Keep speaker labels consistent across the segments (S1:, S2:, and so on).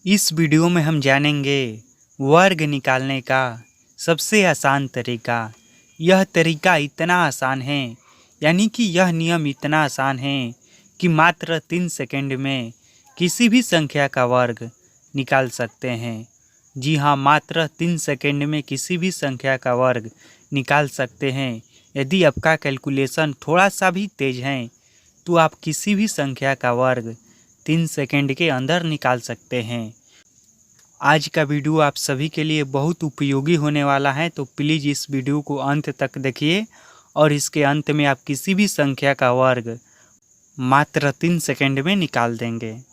S1: इस वीडियो में हम जानेंगे वर्ग निकालने का सबसे आसान तरीका। यह तरीका इतना आसान है, यानी कि यह नियम इतना आसान है कि मात्र 3 सेकंड में किसी भी संख्या का वर्ग निकाल सकते हैं। जी हाँ, मात्र 3 सेकंड में किसी भी संख्या का वर्ग निकाल सकते हैं। यदि आपका कैलकुलेशन थोड़ा सा भी तेज है तो आप किसी भी संख्या का वर्ग 3 सेकंड के अंदर निकाल सकते हैं। आज का वीडियो आप सभी के लिए बहुत उपयोगी होने वाला है, तो प्लीज़ इस वीडियो को अंत तक देखिए और इसके अंत में आप किसी भी संख्या का वर्ग मात्र 3 सेकंड में निकाल देंगे।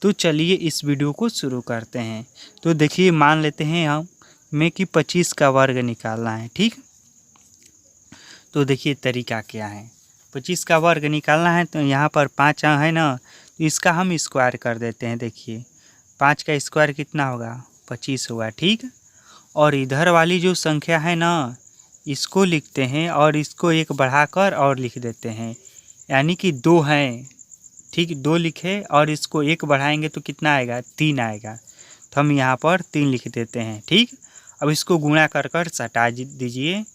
S1: तो चलिए इस वीडियो को शुरू करते हैं। तो देखिए, मान लेते हैं हमें कि 25 का वर्ग निकालना है, ठीक। तो देखिए तरीका क्या है। 25 का वर्ग निकालना है तो यहाँ पर 5 है ना, तो इसका हम स्क्वायर कर देते हैं। देखिए 5 का स्क्वायर कितना होगा, 25 होगा, ठीक। और इधर वाली जो संख्या है ना, इसको लिखते हैं और इसको एक बढ़ाकर और लिख देते हैं, यानी कि 2 हैं, ठीक। 2 लिखे और इसको एक बढ़ाएंगे तो कितना आएगा, 3 आएगा। तो हम यहाँ पर 3 लिख देते हैं, ठीक। अब इसको गुणा कर कर सटा दीजिए,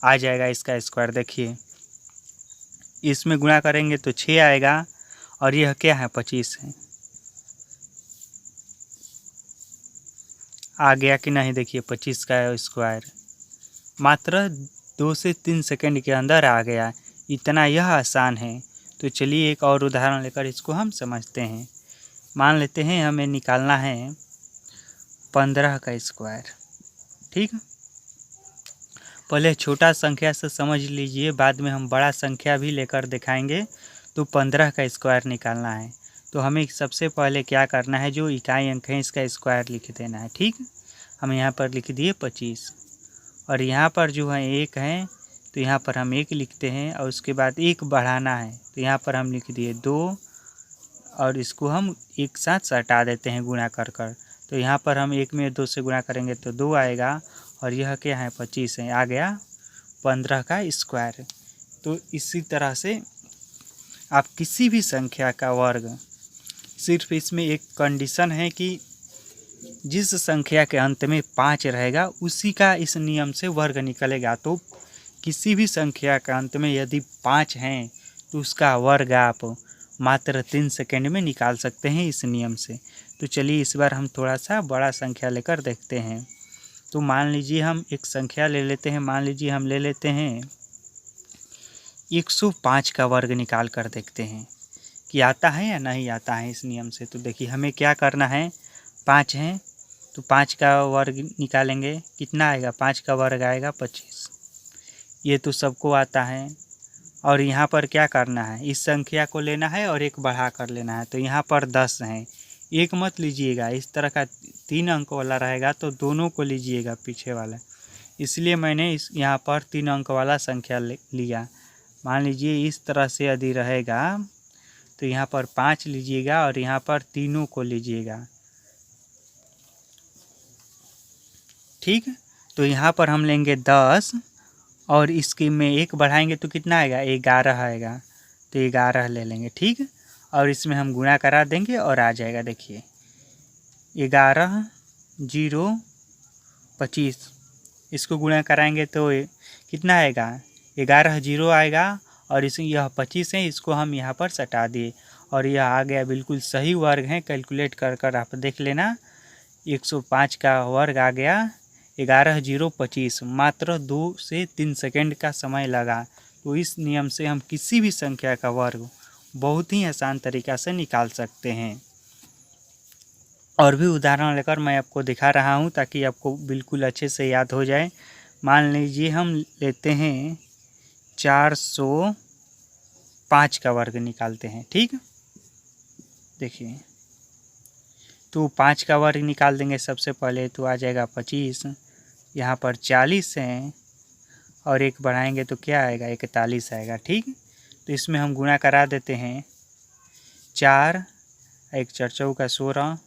S1: आ जाएगा इसका स्क्वायर। देखिए इसमें गुणा करेंगे तो 6 आएगा और यह क्या है, 25 है। आ गया कि नहीं, देखिए 25 का स्क्वायर मात्र 2 से 3 सेकंड के अंदर आ गया। इतना यह आसान है। तो चलिए एक और उदाहरण लेकर इसको हम समझते हैं। मान लेते हैं हमें निकालना है 15 का स्क्वायर, ठीक। पहले छोटा संख्या से समझ लीजिए, बाद में हम बड़ा संख्या भी लेकर दिखाएंगे। तो 15 का स्क्वायर निकालना है तो हमें सबसे पहले क्या करना है, जो इकाई अंक है इसका स्क्वायर लिख देना है, ठीक। हम यहाँ पर लिख दिए 25 और यहाँ पर जो है 1 है तो यहाँ पर हम 1 लिखते हैं और उसके बाद 1 बढ़ाना है तो यहाँ पर हम लिख दिए 2 और इसको हम एक साथ सटा देते हैं गुणा कर कर। तो यहाँ पर हम 1 में 2 से गुणा करेंगे तो 2 आएगा और यह क्या है, 25 है, आ गया 15 का स्क्वायर। तो इसी तरह से आप किसी भी संख्या का वर्ग, सिर्फ इसमें एक कंडीशन है कि जिस संख्या के अंत में 5 रहेगा उसी का इस नियम से वर्ग निकलेगा। तो किसी भी संख्या के अंत में यदि 5 हैं तो उसका वर्ग आप मात्र 3 सेकंड में निकाल सकते हैं इस नियम से। तो चलिए इस बार हम थोड़ा सा बड़ा संख्या लेकर देखते हैं। तो मान लीजिए हम एक संख्या ले लेते हैं, मान लीजिए हम ले लेते हैं 105 का वर्ग निकाल कर देखते हैं कि आता है या नहीं आता है इस नियम से। तो देखिए हमें क्या करना है, 5 हैं तो 5 का वर्ग निकालेंगे, कितना आएगा, 5 का वर्ग आएगा 25। ये तो सबको आता है। और यहाँ पर क्या करना है, इस संख्या को लेना है और एक बढ़ा कर लेना है। तो यहाँ पर 10 हैं, एक मत लीजिएगा, इस तरह का 3 अंक वाला रहेगा तो दोनों को लीजिएगा पीछे वाला, इसलिए मैंने यहाँ पर 3 अंक वाला संख्या लिया। मान लीजिए इस तरह से यदि रहेगा तो यहाँ पर 5 लीजिएगा और यहाँ पर तीनों को लीजिएगा, ठीक। तो यहाँ पर हम लेंगे 10 और इसके में 1 बढ़ाएंगे तो कितना आएगा, 11 आएगा। तो 11 ले लेंगे, ठीक। और इसमें हम गुणा करा देंगे और आ जाएगा। देखिए 11 0 25, इसको गुणा कराएंगे तो कितना आएगा, 11 0 आएगा और इस यह 25 है, इसको हम यहाँ पर सटा दिए और यह आ गया, बिल्कुल सही वर्ग है। कैलकुलेट कर कर आप देख लेना, 105 का वर्ग आ गया 11 0 25, मात्र 2 से 3 सेकंड का समय लगा। तो इस नियम से हम किसी भी संख्या का वर्ग बहुत ही आसान तरीक़ा से निकाल सकते हैं। और भी उदाहरण लेकर मैं आपको दिखा रहा हूँ ताकि आपको बिल्कुल अच्छे से याद हो जाए। मान लीजिए हम लेते हैं 405 का वर्ग निकालते हैं, ठीक। देखिए तो 5 का वर्ग निकाल देंगे सबसे पहले तो आ जाएगा 25, यहाँ पर 40 हैं और 1 बढ़ाएंगे तो क्या आएगा, 41 आएगा, ठीक। तो इसमें हम गुणा करा देते हैं, 4 1 4 चौका 16,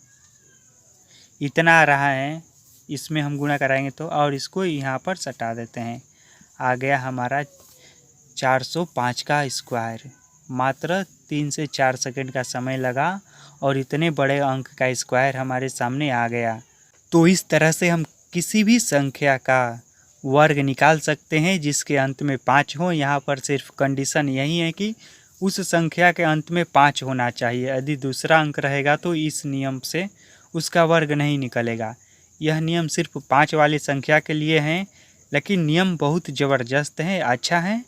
S1: इतना आ रहा है। इसमें हम गुणा कराएंगे तो और इसको यहाँ पर सटा देते हैं, आ गया हमारा 405 का स्क्वायर। मात्र 3 से 4 सेकंड का समय लगा और इतने बड़े अंक का स्क्वायर हमारे सामने आ गया। तो इस तरह से हम किसी भी संख्या का वर्ग निकाल सकते हैं जिसके अंत में 5 हो। यहाँ पर सिर्फ कंडीशन यही है कि उस संख्या के अंत में 5 होना चाहिए। यदि दूसरा अंक रहेगा तो इस नियम से उसका वर्ग नहीं निकलेगा। यह नियम सिर्फ 5 वाली संख्या के लिए हैं, लेकिन नियम बहुत ज़बरदस्त है, अच्छा है।